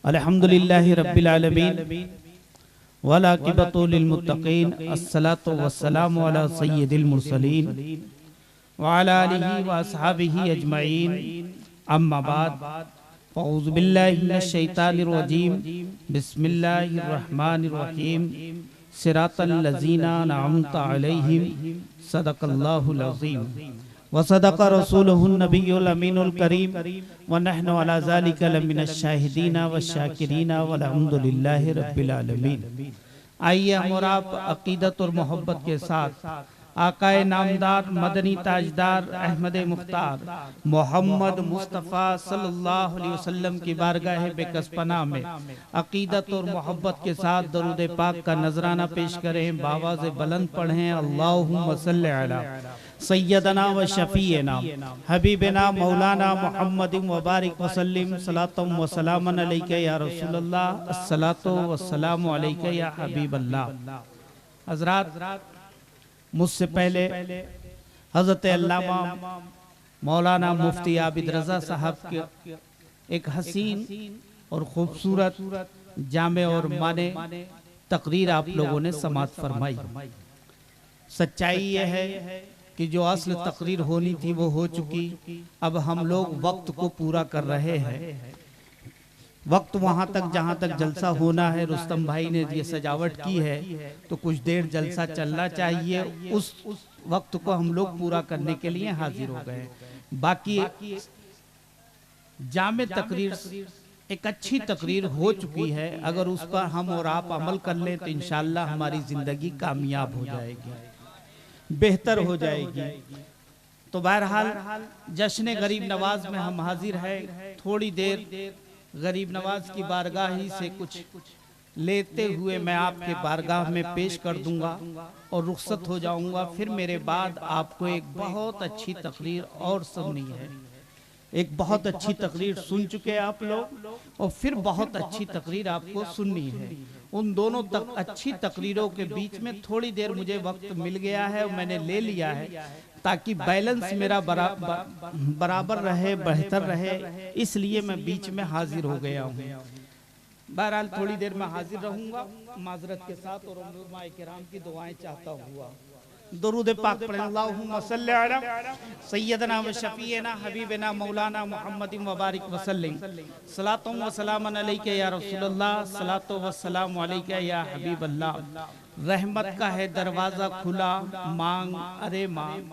अल्हम्दुलिल्लाहि रब्बिल आलमीन वलाकिबतु लिल मुत्तकीन अस्सलातु वस्सलामु अला सय्यिदिल मुरसलीन व अला आलिहि व अस्हाबिहि अजमईन अम्मा बाद अऊज़ु बिल्लाहि मिनश शैतानिर रजीम बिस्मिल्लाहिर रहमानिर रहीम सिरातल लज़ीना अनअमता अलैहिम सदक़ल्लाहुल अज़ीम वसदक़ रसूलुहुन नबियुल अमीनुल करीम व नहनु अला ज़ालिका लमिनश शाहिदीना व शाकिरीना वल्हम्दुलिल्लाहि रब्बिल आलमीन। आइए हम और आप अकीदत और मोहब्बत के साथ आकाए नामदार मदनी ताजदार अहमद मुख्तार मोहम्मद मुस्तफ़ा सल्लल्लाहु अलैहि वसल्लम की बारगाह बेकसपना में अकीदत और मोहब्बत के साथ दरूद पाक का नजराना पेश करें। बावाज़ बुलंद पढ़ें अल्लाहुम्मा सल्लि अला सय्यदना व शफीना हबीबना मौलाना मुहम्मदिन व बारिक वसल्लिम सलातम व सलामन अलैका या रसूलल्लाह अस्सलातु व सलामु अलैका या हबीबल्लाह। हज़रात, मुझसे पहले हज़रत अल्लामा मौलाना मुफ्ती आबिद रज़ा साहब के एक हसीन और खूबसूरत जामे और माने तकरीर आप लोगों ने समाअत फरमाई। सच्चाई यह है कि जो असल तकरीर होनी थी वो हो चुकी, अब हम लोग वक्त को पूरा कर रहे हैं। वक्त वहाँ तक जहाँ तक जलसा होना है, रुस्तम भाई ने ये सजावट की है तो कुछ देर जलसा चलना चाहिए। उस वक्त को हम लोग पूरा करने के लिए हाजिर हो गए। बाकी जामे तकरीर एक अच्छी तकरीर हो चुकी है, अगर उस पर हम और आप अमल कर लें तो इंशाअल्लाह हमारी जिंदगी कामयाब हो जाएगी, बेहतर हो जाएगी। तो बहरहाल जश्न गरीब नवाज में हम हाजिर हैं। थोड़ी देर गरीब नवाज की बारगाह ही से कुछ लेते हुए मैं आपके बारगाह में पेश कर दूंगा और रुखसत हो जाऊंगा। फिर मेरे बाद आपको एक बहुत अच्छी तकरीर और सुननी है। एक बहुत अच्छी तकरीर सुन चुके आप लोग और फिर बहुत अच्छी तकरीर आपको सुननी है। उन दोनों तक अच्छी तकरीरों के बीच में थोड़ी देर मुझे वक्त मिल गया है और मैंने ले लिया है ताकि बैलेंस मेरा बराबर रहे, बेहतर रहे, इसलिए मैं बीच में हाजिर हो गया हूँ। बहरहाल थोड़ी देर में हाजिर रहूंगा माजरत के साथ और उलमाए किराम की दुआएं चाहता हुआ। दरूद पाक पढ़ें अल्लाहुम्मा सल्लि अला सय्यदना व शफीना हबीबना मौलाना मुहम्मदिन व बारिक वसल्लिम सलातु व सलामन अलैका या रसूलल्लाह सलातु व सलामु अलैका या हबीबल्लाह। रहमत का है दरवाजा खुला मांग अरे मांग,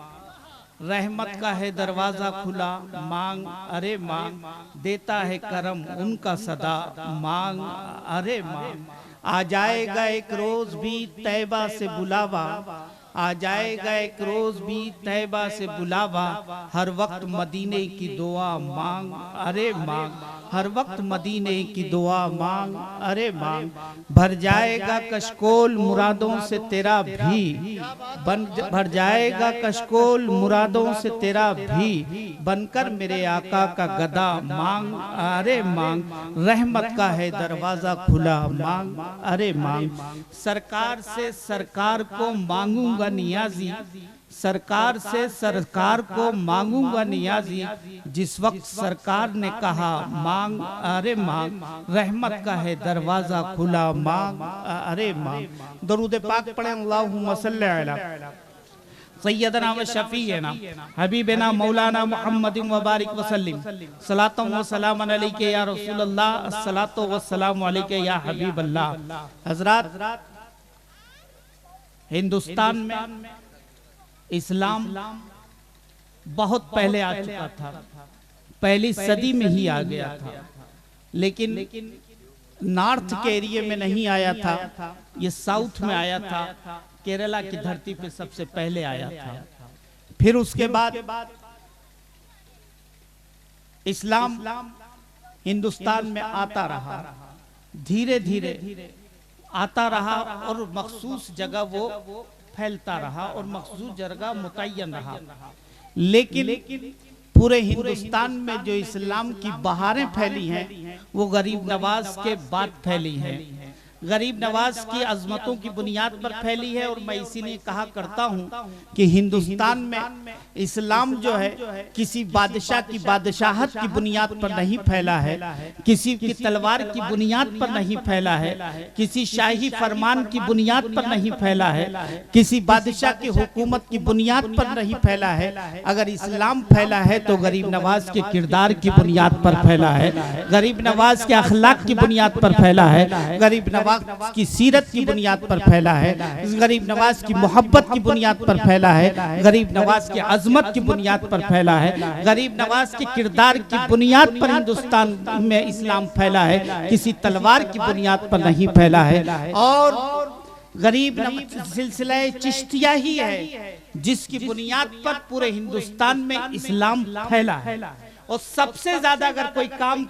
रहमत का है दरवाजा खुला मांग अरे मांग, देता है करम उनका सदा मांग अरे मांग। आ जाएगा एक रोज भी तैबा से बुलावा, आ जाएगा एक रोज भी तैबा से बुलावा, हर वक्त मदीने की दुआ मांग अरे मांग, हर वक्त मदीने की दुआ मांग अरे मांग। भर जाएगा कशकोल मुरादों से तेरा भी भर जाएगा कशकोल मुरादों से तेरा भी, बनकर मेरे आका का गदा मांग अरे मांग। रहमत का है दरवाजा खुला मांग अरे मांग। सरकार से सरकार को मांगूंगा नियाजी, सरकार से सरकार को मांगूंगा नियाजी, जिस वक्त सरकार ने कहा मांग अरे मांग। रहमत का है दरवाजा खुला मांग अरे मांग। दरूद पाक पढ़ें अल्लाहुम्मा सल्लि अला सय्यदना व शफीना हबीबना मौलाना मुहम्मदिन व बारिक वसल्लिम सलातु व सलामन अलैका या रसूलल्लाह अस्सलातु व सलामु अलैका या हबीबल्लाह। हज़रात, हिंदुस्तान में इस्लाम बहुत पहले आ चुका था, पहली सदी में ही आ गया था, लेकिन नॉर्थ के एरिया में नहीं आया था, ये साउथ में आया था, केरला की धरती पे सबसे पहले आया था। फिर उसके बाद इस्लाम हिंदुस्तान में आता रहा, धीरे धीरे आता रहा और मखसूस जगह वो फैलता रहा और मखसूस जगह मुतय्यन रहा। लेकिन पूरे हिंदुस्तान में जो इस्लाम की बहारें फैली हैं वो गरीब नवाज के बाद फैली हैं। गरीब नवाज की अजमतों की बुनियाद पर फैली है। और मैं इसीलिए कहा करता हूँ कि हिंदुस्तान में इस्लाम जो है किसी बादशाह की बादशाहत की बुनियाद पर नहीं फैला है, किसी की तलवार की बुनियाद पर नहीं फैला है, किसी शाही फरमान की बुनियाद पर नहीं फैला है, किसी बादशाह की हुकूमत की बुनियाद पर नहीं फैला है। अगर इस्लाम फैला है तो गरीब नवाज के किरदार की बुनियाद पर फैला है, गरीब नवाज के अखलाक की बुनियाद पर फैला है, गरीब नवाज की सीरत की बुनियाद पर फैला है, गरीब नवाज की मोहब्बत की बुनियाद पर फैला है, गरीब नवाज की अजमत की बुनियाद पर फैला है, गरीब नवाज के किरदार की बुनियाद पर हिंदुस्तान में इस्लाम फैला है, किसी तलवार की बुनियाद पर नहीं फैला है। और गरीब सिलसिला चिश्तिया ही है जिसकी बुनियाद पर पूरे हिंदुस्तान में इस्लाम फैला है। और सबसे ज्यादा अगर कोई काम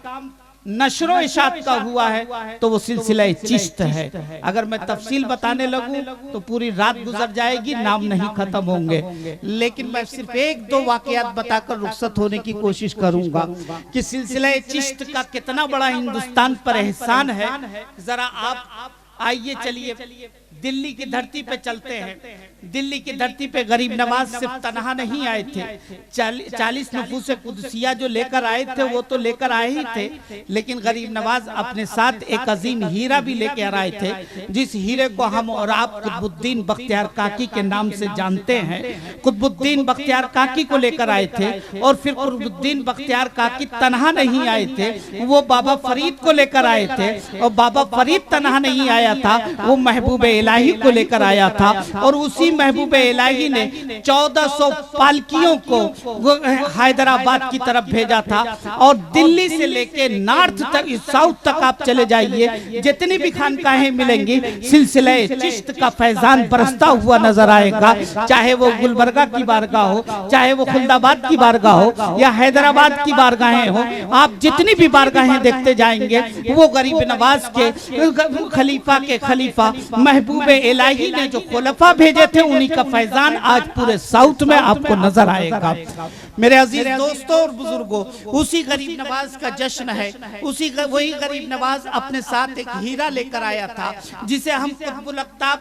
नशरो इशात का हुआ है तो वो सिलसिला चिश्त है। अगर मैं तफसील बताने लगूं तो पूरी रात गुजर जाएगी, नाम नहीं खत्म होंगे, लेकिन मैं सिर्फ एक दो वाकयात बताकर रुखसत होने की कोशिश करूंगा कि सिलसिला चिश्त का कितना बड़ा हिंदुस्तान पर एहसान है। जरा आप आइए, चलिए दिल्ली की धरती पे चलते हैं। दिल्ली की धरती पे गरीब नवाज सिर्फ तनहा नहीं आए थे, 40 नफूस कुदसिया जो लेकर आए थे वो तो लेकर आए ही थे, लेकिन गरीब नवाज अपने साथ एक अजीम हीरा भी लेकर आए थे, जिस हीरे को हम और आप कुतुबुद्दीन बख्तियार काकी के नाम से जानते हैं। कुतुबुद्दीन बख्तियार काकी को लेकर आए थे और फिर कुतुबुद्दीन बख्तियार काकी तनहा नहीं आए थे, वो बाबा फरीद को लेकर आए थे। और बाबा फरीद तनहा नहीं आया था, वो महबूब इलाही को लेकर आया था। और उसी महबूब इलाही ने 1400 पालकियों को हैदराबाद की तरफ भेजा था। और दिल्ली से लेके नॉर्थ तक, साउथ तक आप चले जाइए, जितनी भी खानकाहें मिलेंगी सिलसिला चिश्त का फैजान बरसता हुआ नजर आएगा। चाहे वो गुलबर्गा की बारगाह हो, चाहे वो खुलदाबाद की बारगाह हो या हैदराबाद की बारगाहें हो, आप जितनी भी बारगाहें देखते जाएंगे वो गरीब नवाज के खलीफा के खलीफा महबूब इलाही ने जो खुलफा भेजे थे उन्हीं का फैजान आज पूरे साउथ में आपको नजर आएगा। मेरे अजीज दोस्तों और बुजुर्गों, उसी गरीब नवाज का जश्न है। वही गरीब नवाज अपने साथ एक हीरा लेकर आया था जिसे हम कुतुबुल अक़ताब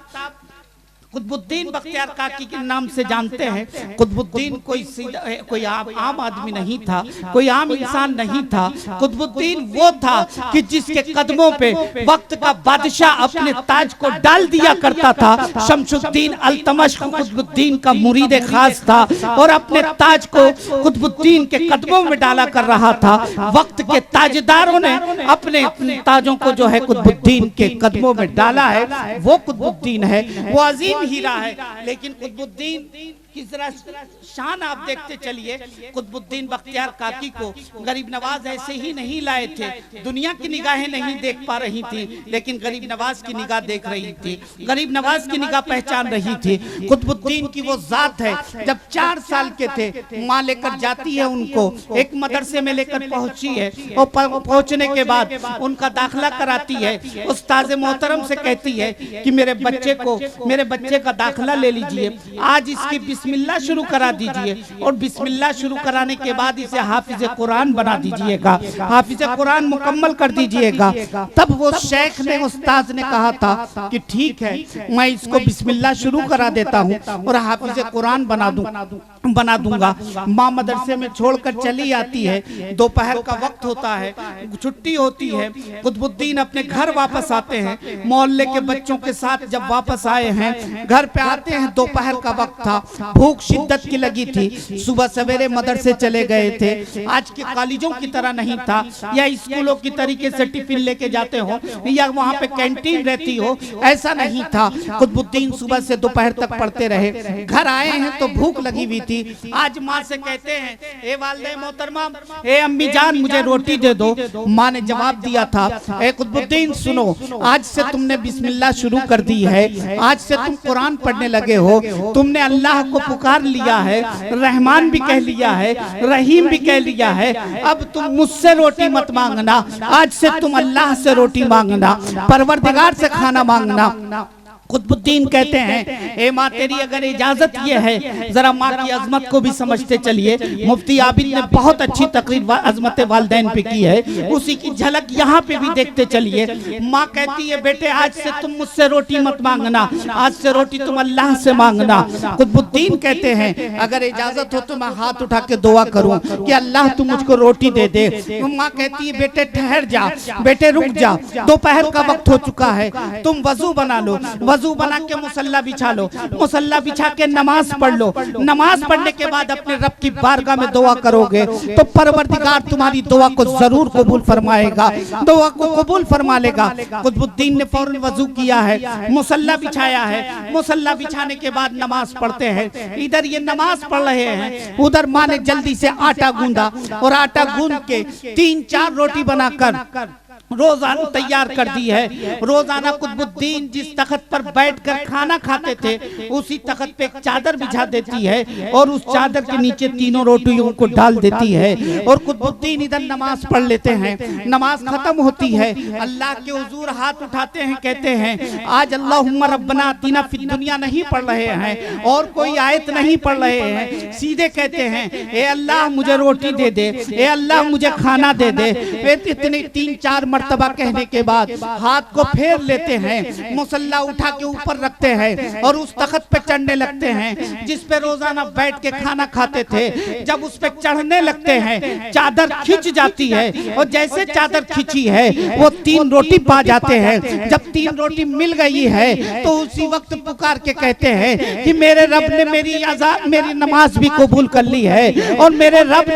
कुतुबुद्दीन बख्तियार काकी के नाम से जानते हैं। कुतुबुद्दीन कोई आम आदमी नहीं था, कोई आम इंसान नहीं था। कुतुबुद्दीन वो था कि जिसके कदमों पे वक्त का बादशाह अपने ताज को डाल दिया करता था। शमसुद्दीन अल्तमश कुतुबुद्दीन का मुरीद खास था और अपने ताज को कुतुबुद्दीन के कदमों में डाला कर रहा था। वक्त के ताजदारों ने अपने ताजों को जो है कुतुबुद्दीन के कदमों में डाला है, वो कुतुबुद्दीन है, वो अजीम हीरा है। लेकिन कुतुबुद्दीन की जरा शान आप देखते चलिए। कुतुबुद्दीन बख्तियार काकी को गरीब नवाज ऐसे ही नहीं लाए थे, दुनिया की निगाहें नहीं देख पा रही थी, लेकिन गरीब नवाज की निगाह देख रही थी, गरीब नवाज की निगाह पहचान रही थी। कुतुबुद्दीन की वो जात है, जब 4 साल के थे माँ लेकर जाती है उनको, एक मदरसे में लेकर पहुंची है और पहुंचने के बाद उनका दाखिला कराती है। उस्ताद मोहतरम से कहती है कि मेरे बच्चे का दाखिला ले लीजिए, आज इसकी बिस्मिल्लाह शुरू करा दीजिए और बिस्मिल्लाह शुरू कराने के बाद इसे हाफिज कुरान बना दीजिएगा, हाफिज कुरान मुकम्मल कर दीजिएगा। तब वो शेख ने, उस्ताद ने कहा था कि ठीक है, मैं इसको बिस्मिल्लाह शुरू करा देता हूँ और हाफिज कुरान बना दूंगा। माँ मदरसे में छोड़कर चली आती है। दोपहर का वक्त होता है, छुट्टी होती है। कुतुबुद्दीन अपने घर वापस आते हैं। मोहल्ले के बच्चों के साथ जब वापस आए हैं, घर पे आते हैं, दोपहर का वक्त था, भूख शिद्दत की लगी थी। सुबह सवेरे मदरसे चले गए थे। आज के कॉलेजों की तरह नहीं था या स्कूलों की तरीके से टिफिन लेके जाते हो या वहाँ पे कैंटीन रहती हो, ऐसा नहीं था। कुतुबुद्दीन सुबह से दोपहर तक पढ़ते रहे। घर आए हैं तो भूख लगी हुई थी। आज माँ से कहते हैं, ए वालिदे मोहतरमा, ए अम्मी जान, मुझे रोटी दे दो। माँ ने जवाब दिया था, ए कुतुबुद्दीन सुनो, आज से तुमने बिस्मिल्लाह शुरू कर दी है, आज से तुम कुरान पढ़ने लगे हो, तुमने अल्लाह को पुकार लिया है, रहमान भी कह लिया है, रहीम भी कह लिया है। अब तुम मुझसे रोटी मत मांगना, आज से तुम अल्लाह से रोटी मांगना, परवरदिगार से खाना मांगना। कुतुबुद्दीन कहते हैं, ए माँ तेरी अगर इजाजत ये है, जरा माँ की अजमत को भी समझते चलिए। मुफ्ती आबिद ने बहुत अच्छी तकरीर अजमत वालिदैन पे की है, उसी की झलक यहाँ पे भी देखते चलिए। माँ कहती है बेटे आज से तुम मुझसे रोटी मत मांगना, आज से रोटी तुम अल्लाह से मांगना। कुतुबुद्दीन कहते हैं अगर इजाजत हो तो मैं हाथ उठा के दुआ करूं कि अल्लाह तू मुझको रोटी दे दे। माँ कहती है बेटे ठहर जा, बेटे रुक जा, दोपहर का वक्त हो चुका है, तुम वजू बना लो, वजू बना के मुसल्ला बिछा लो, मुसल्ला बिछा के नमाज पढ़ लो। नमाज पढ़ने के बाद अपने रब की बारगाह में दुआ करोगे तो परवरदिगार तुम्हारी दुआ को जरूर कबूल फरमाएगा, दुआ को कबूल फरमा लेगा। कुतुबुद्दीन ने फौरन वजू किया है, मुसल्ला बिछाया है, मुसल्ला बिछाने के बाद नमाज पढ़ते हैं। इधर ये नमाज पढ़ रहे हैं, उधर माँ ने जल्दी से आटा गूंदा और आटा गूंद के 3-4 रोटी बनाकर रोजाना तैयार कर दी है। रोजाना कुतुबुद्दीन जिस तख्त पर बैठकर खाना खाते थे उसी तख्त पे एक चादर बिछा देती है और उस चादर के नीचे तीनों रोटियों को डाल देती है और कुतुबुद्दीन इधर नमाज पढ़ लेते हैं। नमाज खत्म होती है, अल्लाह के हुजूर हाथ उठाते हैं, कहते हैं आज अल्लाहुम्मा रब्बना आतिना फिद दुनिया नहीं पढ़ रहे हैं और कोई आयत नहीं पढ़ रहे हैं, सीधे कहते हैं ए अल्लाह मुझे रोटी दे दे, ए अल्लाह मुझे खाना दे दे। इतने 3-4 मर्तबा कहने के बाद हाथ को फेर लेते हैं, मुसल्ला उठा के ऊपर रखते हैं और उस तख्त पे चढ़ने लगते हैं जिस पे रोजाना बैठ के खाना खाते थे। जब उस पे चढ़ने लगते हैं चादर खिंच जाती है और जैसे चादर खिंची है वो 3 रोटी पा जाते हैं। जब 3 रोटी मिल गई है तो उसी वक्त पुकार के कहते हैं कि मेरे रब ने मेरी नमाज भी कबूल कर ली है और मेरे रब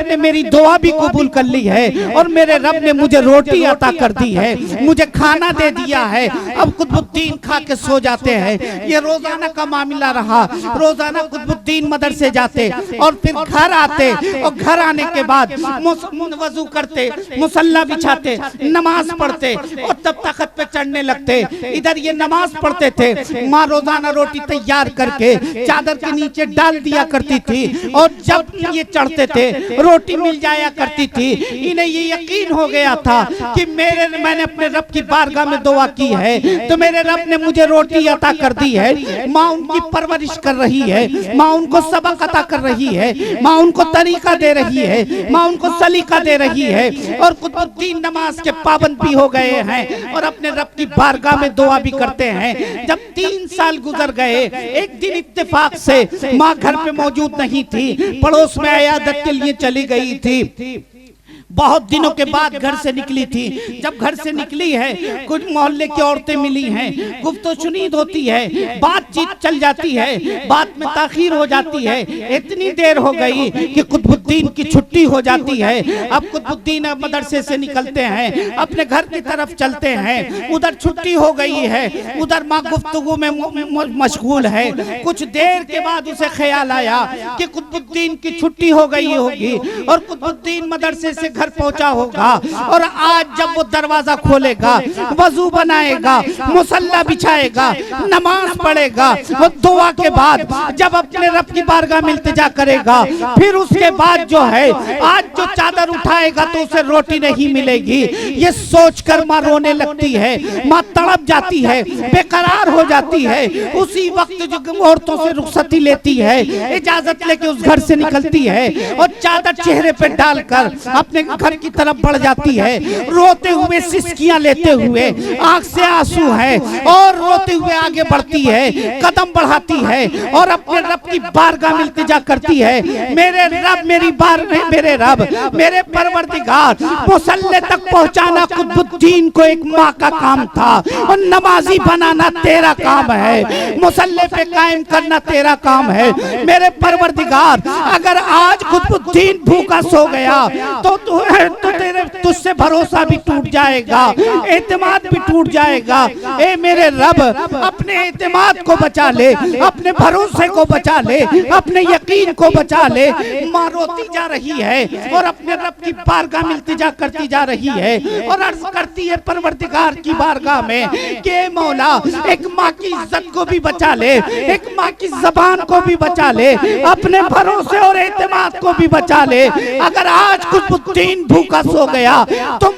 ने मेरी दुआ भी कबूल कर ली है और मेरे रब ने मुझे रोटी अता कर दी है, मुझे खाना दे दिया है। अब कुतुबुद्दीन खा के सो जाते हैं। ये रोजाना का मामला रहा। रोजाना कुतुबुद्दीन मदरसे जाते और फिर घर आते और घर आने के बाद वजू करते, मुसल्ला बिछाते, नमाज पढ़ते और तब तख्त पे चढ़ने लगते। इधर ये नमाज पढ़ते थे, माँ रोजाना रोटी तैयार करके चादर के नीचे डाल दिया करती थी और जब ये चढ़ते थे रोटी मिल जाया करती थी। इन्हें ये यकीन हो गया था कि मैंने अपने रब की बारगाह में दुआ की है तो मेरे रब ने मुझे रोटी अता कर दी है। माँ उनकी परवरिश कर रही है, माँ उनको सबक अता कर रही है, माँ उनको तरीका दे रही है, माँ उनको सलीका दे रही है। और कुतुबुद्दीन नमाज के पाबंद भी हो गए हैं और अपने रब की बारगाह में दुआ भी करते हैं। जब 3 साल गुजर गए, एक दिन इत्तेफाक से माँ घर पे मौजूद नहीं थी, पड़ोस में इयादत के लिए चली गई थी। बहुत दिनों के बाद घर से निकली थी। जब घर से निकली है कुछ मोहल्ले की औरतें मिली हैं, गुफ्तगू होती है, बातचीत चल जाती है, बात में ताखीर हो जाती है। इतनी देर हो गई कि कुतुबुद्दीन की छुट्टी हो जाती है। अब कुतुबुद्दीन मदरसे से निकलते हैं, अपने घर की तरफ चलते हैं। उधर छुट्टी हो गई है, उधर माँ गुफ्तगू में मशगूल है। कुछ देर के बाद उसे ख्याल आया कि कुतुबुद्दीन की छुट्टी हो गई होगी और कुतुबुद्दीन मदरसे से घर पहुंचा होगा और आज जब वो दरवाजा खोलेगा, वजू बनाएगा, मुसल्ला बिछाएगा, नमाज पढ़ेगा, वो दुआ के बाद जब अपने रब की बारगाह में इल्तिजा करेगा, फिर उसके बाद जो है आज जो चादर उठाएगा तो उसे रोटी नहीं मिलेगी। ये सोचकर माँ रोने लगती है, माँ तड़प जाती है, बेकरार हो जाती है। उसी वक्त जो औरतों से रुखसती लेती है, इजाजत लेके उस घर से निकलती है और चादर चेहरे पे डालकर अपने घर की तरफ बढ़ जाती है। रोते हुए सिसकियां लेते हुए, आंख से आंसू है और रोते हुए आगे बढ़ती है, कदम बढ़ाती है और अपने रब की बारगाह में इल्तिजा करती है। मेरे रब, मेरे रब, मेरे परवरदिगार, मुसल्ले तक पहुंचाना कुतुबुद्दीन को एक माँ का काम था और नमाजी बनाना तेरा काम है, मुसल्ले पे कायम करना तेरा काम है। मेरे परवरदिगार, अगर आज कुतुबुद्दीन भूखा सो गया तो तेरे तुझसे भरोसा भी टूट जाएगा, एतमाद भी टूट जाएगा। ए मेरे रब, अपने एतमाद को बचा ले, अपने भरोसे को बचा ले, अपने यकीन को बचा ले। माँ रोती जा रही है और अपने रब की बारगाह में इल्तिजा करती जा रही है और अर्ज करती है परवरदिगार की बारगाह में कि मौला, एक माँ की इज्जत को भी बचा ले, एक माँ की जबान को भी बचा ले, अपने भरोसे और एतमाद को भी बचा ले। अगर आज कुतुबुद्दीन भूखा सो गया तो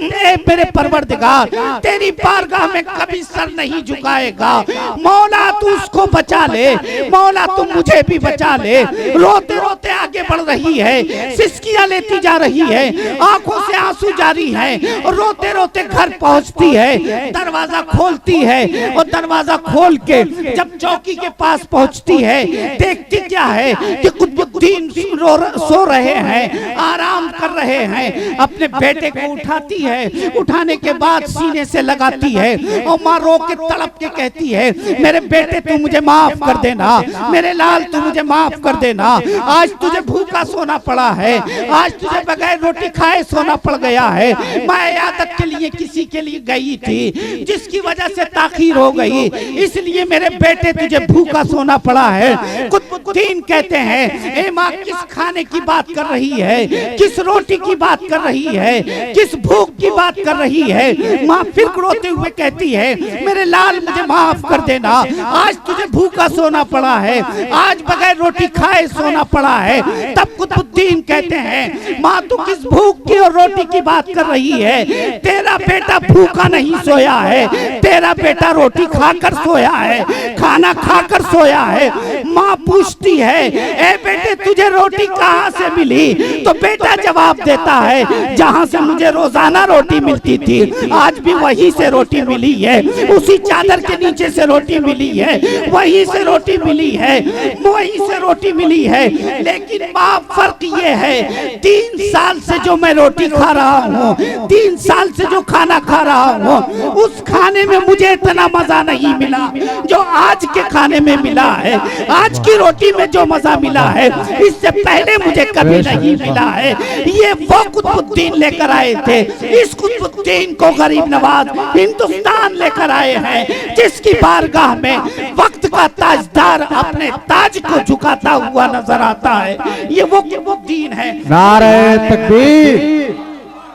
मेरे परवरदिगार तेरी बारगाह में कभी सर नहीं झुकाएगा। मौला तू उसको बचा ले, मौला तू मुझे भी बचा ले। रोते रोते आगे बढ़ रही है, सिसकियां लेती जा रही है, आंखों से आंसू जारी है, और रोते रोते घर पहुंचती है, दरवाजा खोलती है, और दरवाजा खोल के जब चौकी के पास पहुंचती है, देखती क्या है कि कुतुबुद्दीन सो रहे हैं, आराम कर रहे हैं। अपने बेटे को उठाती है, उठाने के बाद सीने से लगाती है, और माँ रो के तड़प के कहती है, मेरे बेटे तू मुझे माफ कर देना, मेरे लाल तू मुझे माफ कर देना। आज तुझे भूखा सोना पड़ा है, आज तुझे बगैर रोटी खाए सोना पड़ गया है। मैं इयादत के लिए किसी के लिए गई थी, जिसकी वजह से ताखीर हो गई, इसलिए मेरे बेटे तुझे भूखा सोना पड़ा है। कुतुबुद्दीन कहते हैं, ए माँ किस खाने की बात कर रही है, किस रोटी की बात कर रही है, किस भूख की बात कर रही है। माँ फिर रोते हुए कहती है, मेरे लाल मुझे माफ कर देना, आज तुझे भूखा सोना पड़ा है, आज बगैर रोटी खाए सोना पड़ा है। तब कुतुबुद्दीन कहते हैं, माँ तू किस भूख की और रोटी की बात कर रही है? तेरा बेटा भूखा नहीं सोया है, तेरा बेटा रोटी खाकर सोया है, खाना खाकर सोया है। माँ पूछती है, ए बेटे तुझे रोटी कहाँ से मिली? तो बेटा जवाब देता है, जहाँ से मुझे रोजाना रोटी मिलती थी, आज भी वहीं से रोटी मिली है, उसी चादर के नीचे से रोटी मिली है, वहीं से रोटी मिली है, वहीं से रोटी मिली है। लेकिन माँ फर्क ये है, 3 साल से जो मैं रोटी खा रहा हूँ, 3 साल से जो खाना खा रहा हूँ, उस खाने में मुझे इतना मजा नहीं मिला जो आज के खाने में मिला है। आज की रोटी में जो मजा मिला है, इससे पहले मुझे कभी नहीं मिला है। ये वो कुतुबुद्दीन लेकर आए थे, इस कुतुबुद्दीन को गरीब नवाज हिंदुस्तान लेकर आए हैं, जिसकी बारगाह में वक्त का ताजदार अपने ताज को झुकाता हुआ नजर आता है। ये वो कुतुबुद्दीन है। नारे तकबीर,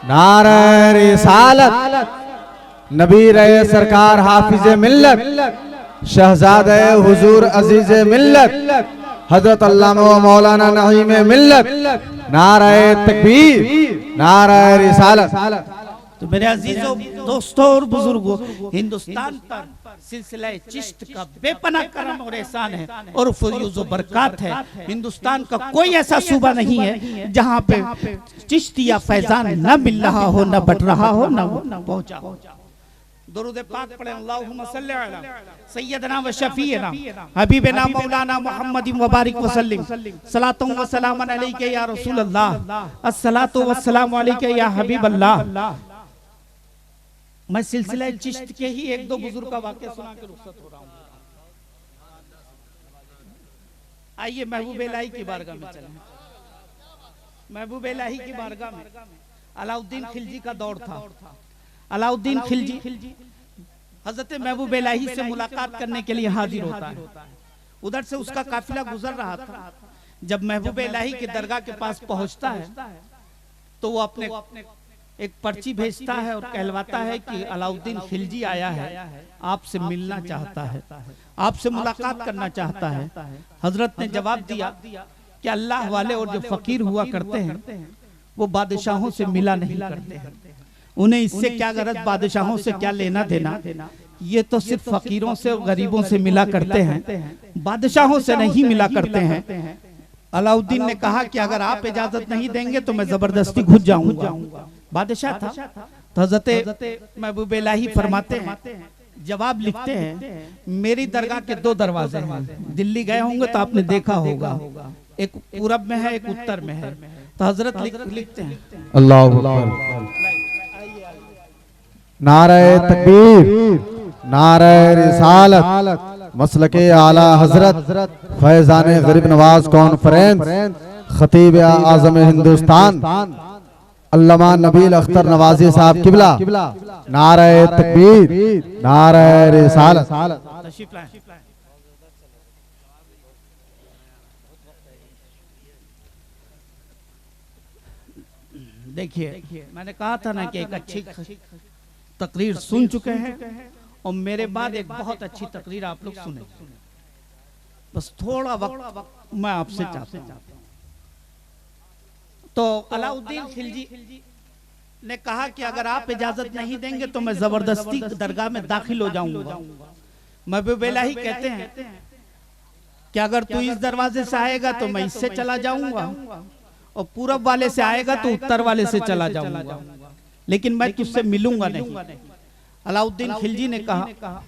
नारे रिसालत, नबी रहे सरकार हाफिज मिल्लत, शहजादे हुजूर अजीज मिल्लत, हजरत अल्लामा व मौलाना नईम मिल्लत। नारे तकबीर, नारे रिसालत। तो मेरे अजीजों, दोस्तों और बुजुर्गों, हिंदुस्तान पर सिलसिला चिश्त का बेपनाह करम और एहसान है और फयूज़ व बरकत है। हिंदुस्तान का कोई ऐसा सूबा नहीं है जहाँ पे चिश्त या फैजान न मिल रहा हो, न बट रहा हो, न पहुँचा हो। दुरूद पाक पढ़े, अल्लाहुम्मा सल्ली अला सय्यदना व शफीना हबीबना मौलाना मुहम्मद व बारिक व सल्लिम सलातु व सलामन अलैका या रसूल अल्लाह, अस्सलातु व सलामु अलैका या हबीब अल्लाह। मैं सिलसिला चिश्त के ही 1-2 बुजुर्ग का वाक़या सुना के रुखसत हो रहा हूँ। आइए महबूब इलाही की बारगाह में चलें। महबूब इलाही की बारगाह में अलाउद्दीन खिलजी का दौर था। अलाउद्दीन खिलजी हजरत महबूब इलाही से मुलाकात करने के लिए हाजिर होता है। उधर से उसका काफिला गुजर रहा था। जब महबूब इलाही के दरगाह के पास पहुंचता है तो वो अपने एक पर्ची भेजता है और कहलवाता है कि अलाउद्दीन खिलजी आया है, आपसे मिलना चाहता है, आपसे मुलाकात करना चाहता है। हजरत ने जवाब दिया कि अल्लाह वाले और जो फकीर हुआ करते हैं वो बादशाहों से मिला नहीं करते हैं, उन्हें इससे क्या गरज, बादशाहों से क्या लेना देना, ये तो सिर्फ फकीरों से और गरीबों से मिला करते हैं, बादशाहों से नहीं मिला करते हैं। अलाउद्दीन ने कहा कि अगर आप इजाजत नहीं देंगे तो मैं जबरदस्ती घुस जाऊंगा। बादशाह था। तो हजरत महबूब इलाही फरमाते हैं, जवाब लिखते हैं, मेरी दरगाह के 2 दरवाजे हैं। दिल्ली गए होंगे तो आपने देखा होगा, एक पूरब में है, एक उत्तर में है। तो हजरत लिखते हैं, अल्लाहु अकबर। नारे तकबीर, नारे रिसालत, मसलके आला हजरत फैजान गरीब नवाज कॉन्फ्रेंस, खतीब आजम हिंदुस्तान अल्लामा नबील अख्तर नवाजी साहब किबला। नारे तकबीर, नारे रिसालत। देखिए मैंने कहा था ना कि एक अच्छी तकरीर सुन चुके हैं और मेरे बाद एक बहुत अच्छी तकरीर आप लोग सुने। बस थोड़ा वक्त मैं आपसे चाहता हूं। तो अलाउद्दीन खिलजी ने कहा कि अगर आप इजाजत नहीं देंगे तो मैं जबरदस्ती दरगाह में दाखिल हो जाऊंगा। महबूब इलाही कहते हैं कि अगर तू इस दरवाजे से आएगा तो मैं इससे चला जाऊंगा, और पूरब वाले से आएगा तो उत्तर वाले से चला जाऊंगा, लेकिन मैं तुझसे मिलूंगा नहीं। अलाउद्दीन खिलजी ने कहा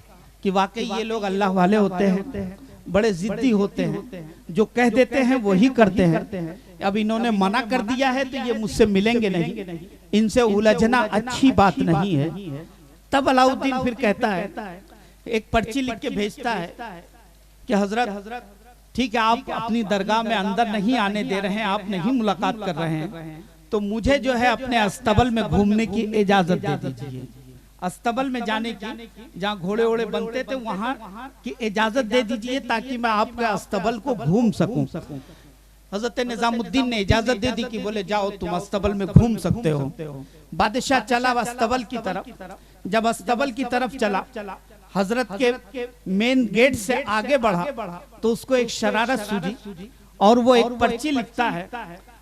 कि वाकई ये लोग अल्लाह वाले होते हैं, बड़े जिद्दी होते हैं, जो कह देते हैं वही करते हैं। अब इन्होंने मना कर दिया है तो ये मुझसे मिलेंगे नहीं, इनसे उलझना अच्छी बात नहीं है। तब अलाउद्दीन फिर कहता है, एक पर्ची लिख के भेजता है कि हजरत ठीक है, आप अपनी दरगाह में अंदर नहीं आने दे रहे हैं, आप नहीं मुलाकात कर रहे हैं, तो मुझे जो है अपने अस्तबल में घूमने की इजाजत दे दीजिए। अस्तबल में जाने की, जहाँ घोड़े ओड़े बनते थे वहां की इजाजत दे दीजिए ताकि मैं आपके अस्तबल को घूम सकूं। हजरत निजामुद्दीन ने इजाजत दे दी कि बोले जाओ तुम अस्तबल में घूम सकते हो। बादशाह चला अस्तबल की तरफ। जब अस्तबल की तरफ चला, हजरत के मेन गेट से आगे बढ़ा तो उसको एक शरारत सूझी और वो एक पर्ची लिखता है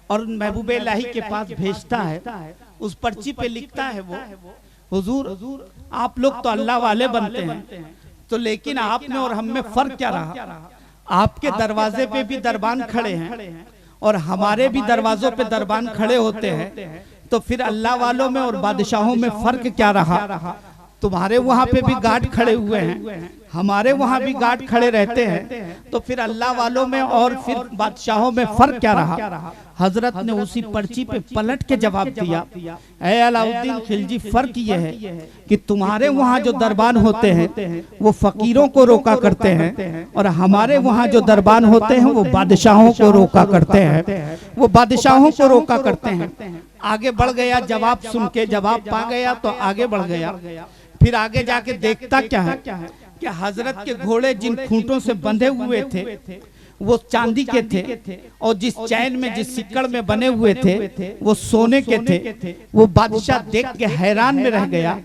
और महबूब इलाही के पास भेजता है। उस पर्ची पे लिखता है वो, हुजूर आप लोग तो अल्लाह वाले बनते हैं, तो लेकिन आप में और हम में फर्क क्या रहा? आपके दरवाजे पे भी दरबान खड़े हैं और हमारे भी दरवाजों पे दरबान खड़े होते हैं, तो फिर अल्लाह वालों में और बादशाहों में फर्क क्या रहा? तुम्हारे वहां पे भी गार्ड खड़े हुए हैं, हमारे वहां भी गार्ड खड़े रहते हैं, तो फिर अल्लाह वालों में और फिर बादशाहों में फर्क क्या रहा? हजरत ने उसी पर्ची पे पलट के जवाब दिया, ऐ अलाउद्दीन खिलजी, फर्क ये है कि तुम्हारे वहाँ जो दरबान होते हैं वो फकीरों को रोका करते हैं और हमारे वहाँ जो दरबान होते हैं वो बादशाहों को रोका करते हैं, वो बादशाहों को रोका करते हैं। आगे बढ़ गया, जवाब सुन के जवाब पा गया तो आगे बढ़ गया। फिर आगे जाके देखता क्या है कि हजरत के घोड़े जिन खूंटों से बंधे हुए थे वो चांदी के थे और जिस चैन में, जिस सिक्कड़ में बने हुए थे वो सोने के थे। वो बादशाह देख के हैरान में रह गया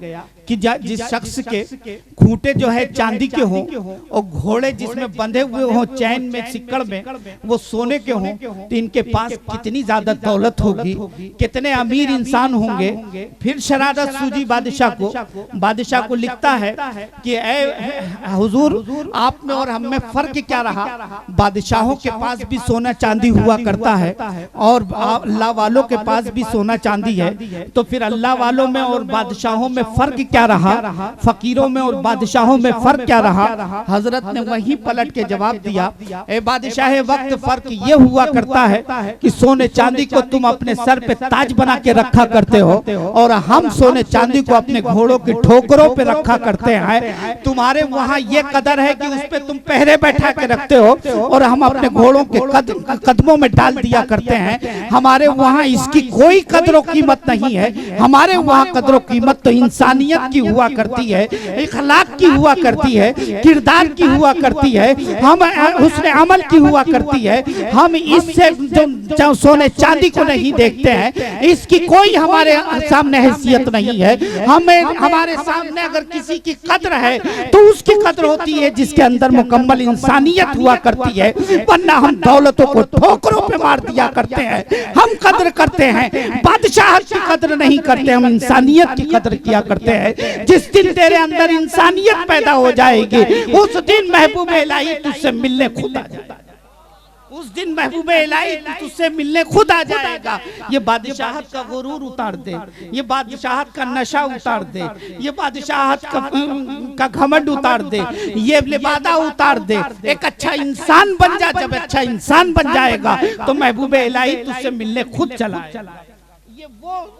कि जिस शख्स के खूंटे जो है चांदी के हों और घोड़े जिसमें बंधे हुए हों चैन में, सिक्कड़ में, वो सोने के हों, तो इनके पास कितनी ज्यादा दौलत होगी, कितने अमीर इंसान होंगे। फिर शरारत सूझी बादशाह को लिखता है कि ऐ हुजूर आप में और हम में फर्क क्या रहा? बादशाहों के पास भी सोना चांदी हुआ करता है और अल्लाह वालों के पास भी सोना चांदी है, तो फिर अल्लाह वालों में और बादशाहों में फर्क क्या रहा? फकीरों में और बादशाहों में फर्क क्या रहा? हजरत ने वहीं पलट के जवाब दिया, ए बादशाह वक्त फर्क ये हुआ करता है कि सोने चांदी को तुम अपने सर पे ताज बना के रखा करते हो और हम सोने चांदी को अपने घोड़ों की ठोकरों पे रखा करते हैं। तुम्हारे वहाँ ये कदर है कि उस पे तुम पहरे बैठा के रखते हो और हम अपने घोड़ों के कदमों में डाल दिया करते हैं। हमारे वहाँ इसकी कोई कदर कीमत नहीं है। हमारे वहाँ कदर कीमत तो इंसानियत की हुआ करती है, इखलाक की हुआ करती है, किरदार की हुआ करती है, हम हुस्न अमल की हुआ करती है। हम इससे जो सोने चांदी को नहीं देखते हैं, इसकी कोई हमारे सामने हैसियत नहीं है। हमें हमारे सामने अगर किसी की कद्र है तो उसकी कद्र होती है जिसके अंदर मुकम्मल इंसानियत हुआ करती है, वरना हम दौलतों को ठोकरों पे मार दिया करते हैं। हम कद्र करते हैं, बादशाहत की कद्र नहीं करते, हम इंसानियत की कद्र किया करते हैं। जिस दिन तेरे अंदर इंसानियत पैदा हो जाएगी उस दिन महबूब इलाही तुझसे मिलने खुद आ जाएगा। उस दिन महबूब इलाही तुझसे मिलने खुद आ जाएगा। ये बादशाहत का गुरूर उतार दे, ये बादशाहत का नशा उतार दे, ये बादशाहत का घमंड उतार दे, ये लिबादा उतार दे। एक अच्छा इंसान बन जा। जब अच्छा इंसान बन जाएगा तो महबूब इलाही तुझसे मिलने खुद चला आएगा। ये वो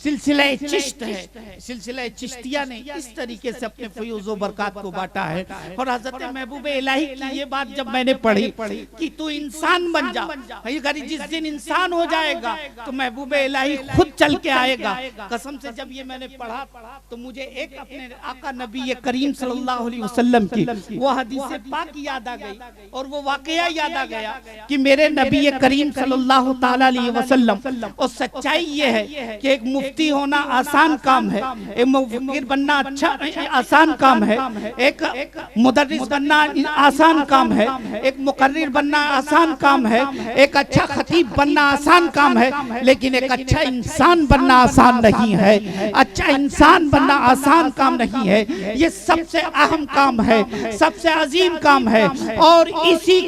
सिलसिला चिश्त है। सिलसिला चिश्तिया ने इस तरीके से अपने फयूज़ो बरकत को बांटा है। और हजरत महबूब इलाही की ये बात जब मैंने पढ़ी कि तू इंसान बन जा, जिस दिन इंसान हो जाएगा तो महबूब इलाही खुद चल के आएगा। कसम से जब ये मैंने पढ़ा तो मुझे एक अपने आका नबी करीम सल्लल्लाहु अलैहि वसल्लम की वो हदीस पाक याद आ गई और वो वाकया याद आ गया कि मेरे नबी करीम सल्लल्लाहु ताला अलैहि वसल्लम। और सच्चाई ये है कि एक मुफ्ती होना आसान काम है, एक मुफक्किर बनना अच्छा आसान काम है, एक मुदर्रिस बनना आसान काम है, एक मुकर्रिर बनना आसान काम है, एक अच्छा खतीब बनना आसान काम है, लेकिन एक अच्छा इंसान बनना आसान नहीं है। अच्छा इंसान बनना आसान काम नहीं है, ये सबसे अहम काम है, सबसे अजीम काम है। और इसी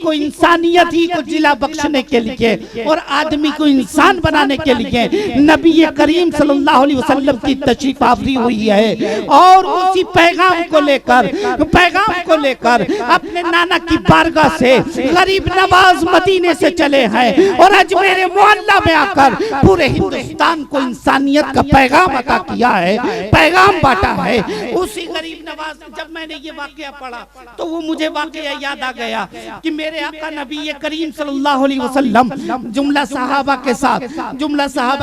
को इंसानियत ही को जिला बख्शने के लिए और आदमी को इंसान बनाने के लिए नबी करीम सल्लल्लाहु अलैहि वसल्लम की तशरीफ आवरी हुई है। और उसी पैगाम को लेकर अपने नाना की बारगाह से गरीब नवाज मदीने से चले हैं और अजमेर मोहल्ला में आकर पूरे हिंदुस्तान को इंसानियत का पैगाम अता किया है, पैगाम बांटा है। उसी गरीब नवाज, जब मैंने ये वाकया पढ़ा तो वो मुझे वाकया याद आ गया कि मेरे आका नबी करीम सल्लल्लाहु अलैहि वसल्लम जुमला सहाबा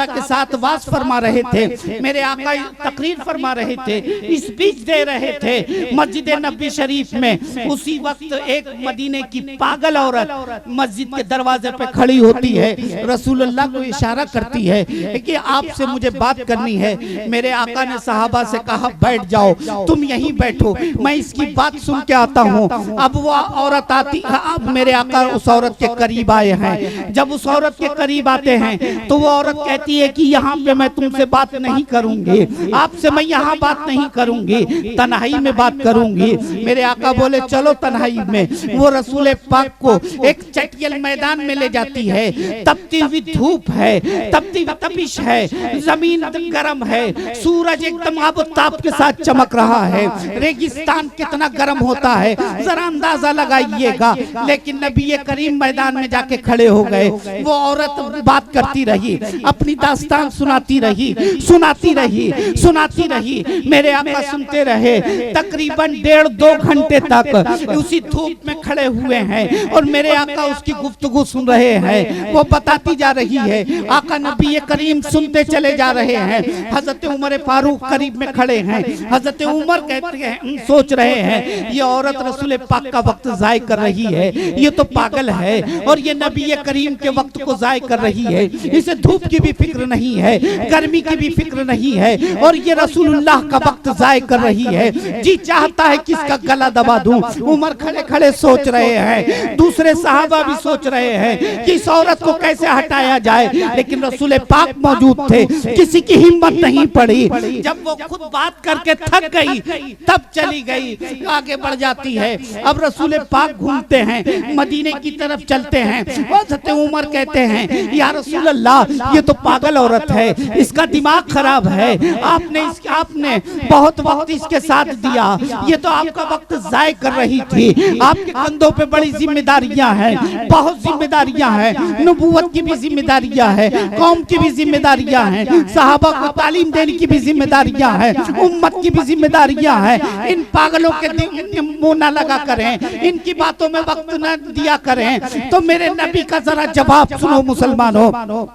के साथ वास फरमा रहे थे। मेरे आका तकरीर फरमा रहे थे, स्पीच दे रहे थे मस्जिद नबी शरीफ में। उसी वक्त एक मदीने की पागल औरत मस्जिद के दरवाजे पे खड़ी होती है, रसूलुल्लाह को इशारा करती है कि आपसे मुझे बात करनी है। मेरे आका ने सहाबा से कहा बैठ जाओ, तुम यहीं बैठो, मैं इसकी बात सुन के आता हूँ। अब वो औरत आती, अब मेरे आका उस औरत के करीब आए हैं। जब उस औरत के करीब आते हैं तो वो औरत कहती है कि यहाँ पे मैं तुमसे बात नहीं करूंगी, आपसे मैं यहाँ बात नहीं करूंगी, तन्हाई में बात करूंगी। मेरे आका बोले चलो तन्हाई में। वो रसूल पाक को एक चटियल मैदान में ले जाती है। तपती हुई धूप है, तपती हुई तपिश है, जमीन गर्म है, सूरज एकदम आबोताब के साथ चमक रहा है। रेगिस्तान कितना गर्म होता है जरा अंदाजा लगाइएगा। लेकिन नबी करीम मैदान में जाके खड़े हो गए। वो औरत बात करती रही, अपनी दास्तान सुनाती रही। मेरे आका सुनते रहे। तकरीबन 1.5-2 घंटे तक उसी धूप में खड़े हुए हैं और मेरे आका उसकी गुफ्तगू सुन रहे हैं। वो बताती जा रही है, आका नबी करीम सुनते चले जा रहे हैं। हजरत उमर फारूक करीब में खड़े हैं। हजरत उमर कहते हैं, सोच रहे हैं ये औरत रसूल पाक का वक्त जाय कर रही है, ये तो पागल है और ये नबी करीम के वक्त को जाय कर रही है। इसे धूप की भी फिक्र नहीं है, गर्मी की भी फिक्र नहीं है और ये रसूलुल्लाह का वक्त जाय कर रही है। जी चाहता है कि इसका गला दबा दूं। उमर खड़े खड़े सोच रहे हैं, दूसरे सहाबा भी सोच रहे हैं कि इस औरत को कैसे हटाया जाए, लेकिन रसूल पाक मौजूद थे, किसी की हिम्मत नहीं पड़ी। जब वो खुद बात करके थक गई तब चली गई, आगे बढ़ जाती है। अब रसूल पाक घूमते हैं, मदीने की तरफ चलते हैं। हज़रत उमर कहते हैं या रसूल अल्लाह ये तो पागल औरत है, इसका दिमाग खराब है, आपने बहुत वक्त इसके साथ दिया, ये तो आपका वक्त जाय कर रही थी। आपके कंधों पे बड़ी जिम्मेदारियां हैं, बहुत जिम्मेदारियां हैं, नबूवत की भी जिम्मेदारियां हैं, कौम की भी जिम्मेदारियां हैं, सहाबा को तालीम देने की भी जिम्मेदारियां हैं, उम्मत की भी जिम्मेदारियां हैं। इन पागलों के मुंह न लगा करें, इनकी बातों में वक्त न दिया करें। तो मेरे नबी का जरा जवाब सुनो मुसलमानों।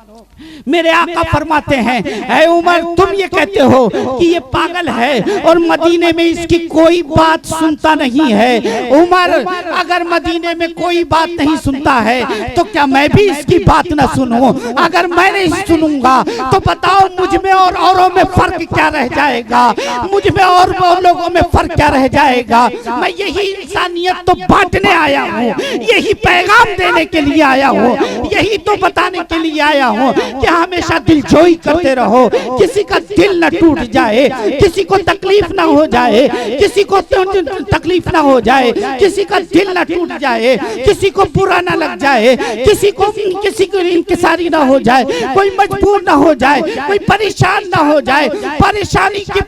मेरे आका फरमाते हैं, ऐ उमर तुम ये कहते हो कि ये पागल है और मदीने में इसकी कोई बात सुनता नहीं है। उमर अगर मदीने में कोई बात नहीं सुनता है तो क्या मैं भी इसकी बात न सुनूं? अगर मैं नहीं सुनूंगा तो बताओ मुझ में और औरों में फर्क क्या रह जाएगा? मुझ में और लोगों में फर्क क्या रह जाएगा? मैं यही इंसानियत तो बांटने आया हूँ, यही पैगाम देने के लिए आया हूँ, यही तो बताने के लिए आया हूँ कि हमेशा दिलजोई करते रहो, किसी का दिल न टूट जाए, किसी को तकलीफ ना हो जाए, किसी को तकलीफ ना हो जाए, किसी का दिल न टूट जाए, किसी को बुरा ना लग जाए, किसी को इंकिसारी ना हो जाए, कोई मजबूर ना हो जाए, कोई परेशान ना हो जाए।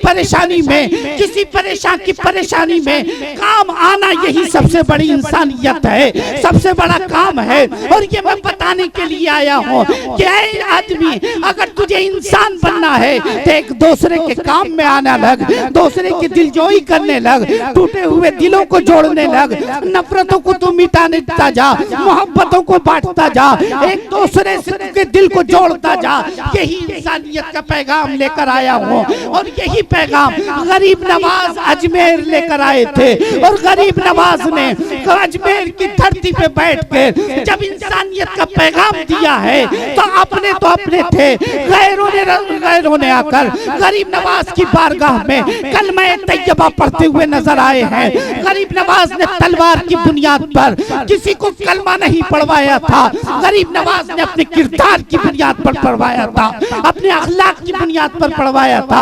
परेशानी में किसी परेशान की परेशानी में काम आना यही सबसे बड़ी इंसानियत है, सबसे बड़ा काम है। और ये मैं बताने के लिए आया हूँ कि आदमी अगर तुझे इंसान बनना है तो एक दूसरे के काम में आना लग, दूसरे की दिलजोई करने लग, टूटे हुए दिलों को जोड़ने लग, नफरतों को तू मिटाता जा, मोहब्बतों को बांटता जा, एक दूसरे के दिल को जोड़ता जा। यही इंसानियत का पैगाम लेकर आया हूँ और यही पैगाम गरीब नवाज अजमेर लेकर आए थे। और गरीब नवाज ने अजमेर की धरती पे बैठ कर जब इंसानियत का पैगाम दिया है तो अपने तो अपने थे, गैरों ने आकर गरीब नवाज की बारगाह में कलमा तैयबा पढ़ते हुए नजर आए हैं। गरीब नवाज ने तलवार की बुनियाद पर किसी को कलमा नहीं पढ़वाया था, गरीब नवाज ने अपने किरदार की बुनियाद पर पढ़वाया था, अपने अखलाक की बुनियाद पर पढ़वाया था,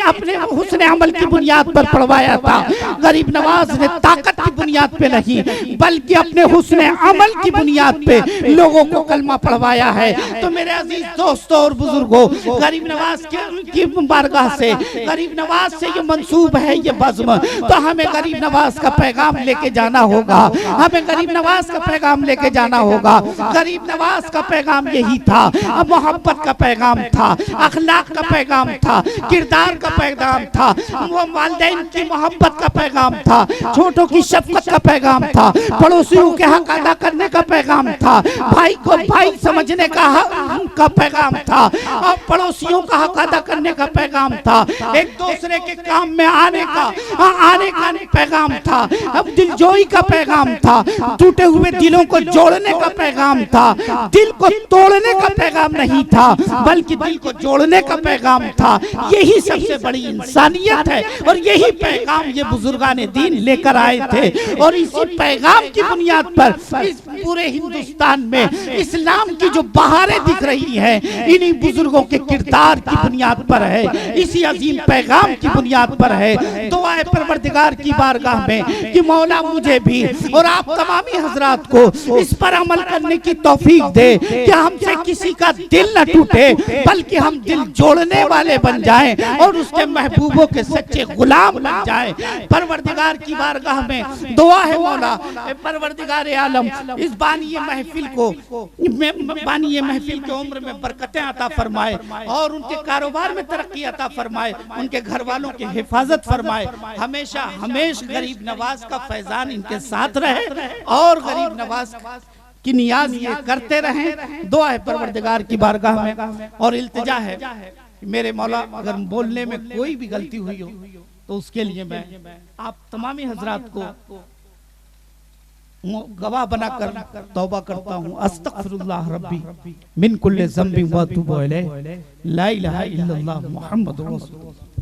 अपने हुस्न अमल की बुनियाद पर पढ़वाया था। गरीब नवाज ने ताकत की बुनियाद पे नहीं बल्कि अपने हुस्न अमल की बुनियाद पे लोगों को कलमा पढ़वाया है। तो मेरे अजीज दोस्तों और बुजुर्गों, गरीब नवाज की बारगाह से, गरीब नवाज से ये मंसूब है ये बज़्म, तो हमें गरीब नवाज का पैगाम लेके जाना होगा, हमें गरीब नवाज का पैगाम लेके जाना होगा। गरीब नवाज का पैगाम यही था, मोहब्बत का पैगाम था, अखलाक का पैगाम था, किरदार का पैगाम था, वालिदैन की मोहब्बत का पैगाम था, छोटों की शफकत का पैगाम था, पड़ोसियों के हक अदा करने का पैगाम था, भाई को भाई समझने का पैगाम था, और पड़ोसियों का हक अदा करने का पैगाम था, एक दूसरे के काम में आने का पैगाम था, अब दिलजोई का पैगाम था, टूटे हुए दिलों को जोड़ने का पैगाम था, दिल को तोड़ने का पैगाम नहीं था बल्कि दिल को जोड़ने का पैगाम था। यही सबसे बड़ी इंसानियत है और यही पैगाम ये बुजुर्गाने दीन लेकर आए थे। और इसी पैगाम की बुनियाद पर इस पूरे हिंदुस्तान में इस्लाम की जो बहारें दिख रही हैं, इन्हीं बुजुर्गों के किरदार की बुनियाद पर है, इसी अजीम पैगाम की बुनियाद पर है। दुआ है परवरदिगार की बारगाह में कि मौला मुझे भी और आप तमामी हजरात को इस पर अमल करने की तौफीक दे कि हमसे किसी का दिल न टूटे बल्कि हम दिल जोड़ने वाले बन जाएं और उसके महबूबों के सच्चे गुलाम बन जाएं। परवरदिगार की बारगाह में दुआ है मौला परवरदिगार आलम इस बानी महफिल के उम्र में बरकतें अता फरमाए और उनके कारोबार में तरक्की अता फरमाए, उनके घर वालों की हिफाजत फरमाए, हमेशा गरीब नवाज का फैजान इनके साथ रहे और गरीब नवाज की नियाज ये करते रहें। दुआ है परवरदिगार की बारगाह में और इल्तिजा है मेरे मौला अगर बोलने में कोई भी गलती हुई हो तो उसके लिए मैं आप तमामी हजरात को गवाह बनाकर तौबा करता हूँ। अस्तगफिरुल्लाह रब्बी मिन कुल्li ज़ंबिन व अतूबु इलैह, ला इलाहा इल्लल्लाह मुहम्मदुर रसूलुल्लाह।